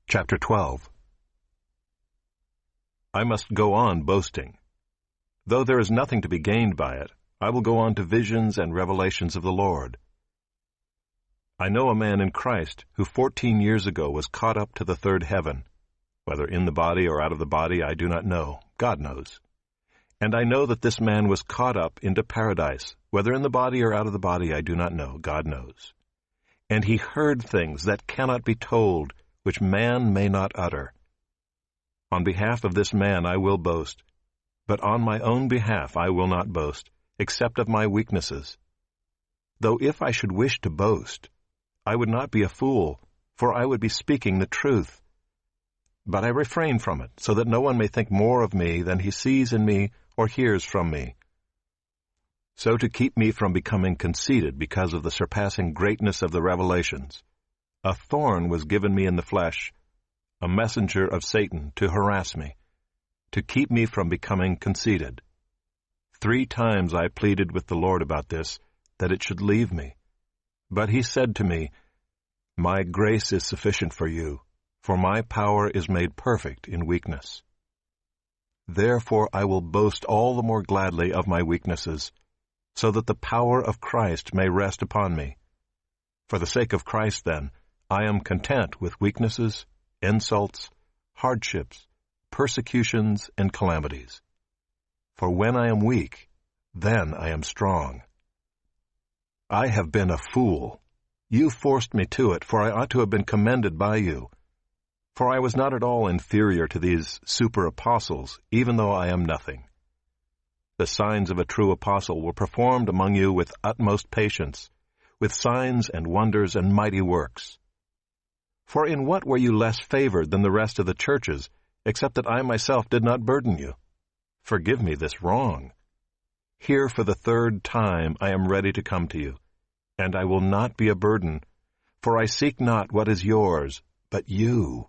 Chapter 12. I must go on boasting. Though there is nothing to be gained by it, I will go on to visions and revelations of the Lord. I know a man in Christ who 14 years ago was caught up to the third heaven. Whether in the body or out of the body, I do not know. God knows. And I know that this man was caught up into paradise. Whether in the body or out of the body, I do not know. God knows. And he heard things that cannot be told, which man may not utter. On behalf of this man I will boast, but on my own behalf I will not boast, except of my weaknesses. Though if I should wish to boast, I would not be a fool, for I would be speaking the truth. But I refrain from it, so that no one may think more of me than he sees in me or hears from me. So to keep me from becoming conceited because of the surpassing greatness of the revelations, a thorn was given me in the flesh, a messenger of Satan to harass me, to keep me from becoming conceited. 3 times I pleaded with the Lord about this, that it should leave me. But he said to me, "My grace is sufficient for you, for my power is made perfect in weakness." Therefore I will boast all the more gladly of my weaknesses, so that the power of Christ may rest upon me. For the sake of Christ, then, I am content with weaknesses, insults, hardships, persecutions, and calamities. For when I am weak, then I am strong. I have been a fool. You forced me to it, for I ought to have been commended by you. For I was not at all inferior to these super-apostles, even though I am nothing. The signs of a true apostle were performed among you with utmost patience, with signs and wonders and mighty works. For in what were you less favored than the rest of the churches, except that I myself did not burden you? Forgive me this wrong. Here for the 3rd time I am ready to come to you, and I will not be a burden, for I seek not what is yours, but you.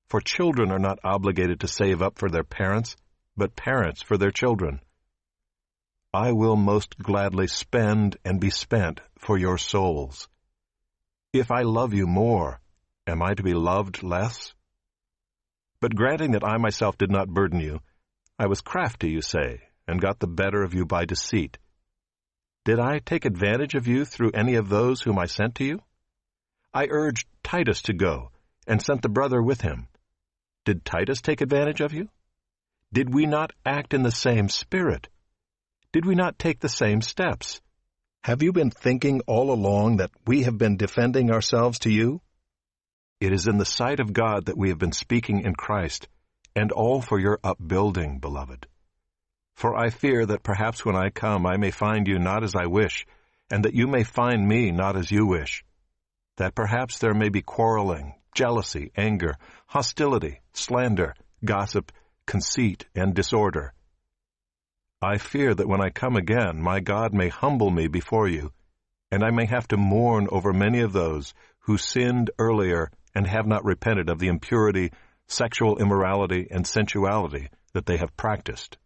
For children are not obligated to save up for their parents, but parents for their children. I will most gladly spend and be spent for your souls. If I love you more, am I to be loved less? But granting that I myself did not burden you, I was crafty, you say, and got the better of you by deceit. Did I take advantage of you through any of those whom I sent to you? I urged Titus to go, and sent the brother with him. Did Titus take advantage of you? Did we not act in the same spirit? Did we not take the same steps? Have you been thinking all along that we have been defending ourselves to you? It is in the sight of God that we have been speaking in Christ, and all for your upbuilding, beloved. For I fear that perhaps when I come I may find you not as I wish, and that you may find me not as you wish. That perhaps there may be quarreling, jealousy, anger, hostility, slander, gossip, conceit, and disorder. I fear that when I come again, my God may humble me before you, and I may have to mourn over many of those who sinned earlier and have not repented of the impurity, sexual immorality, and sensuality that they have practiced.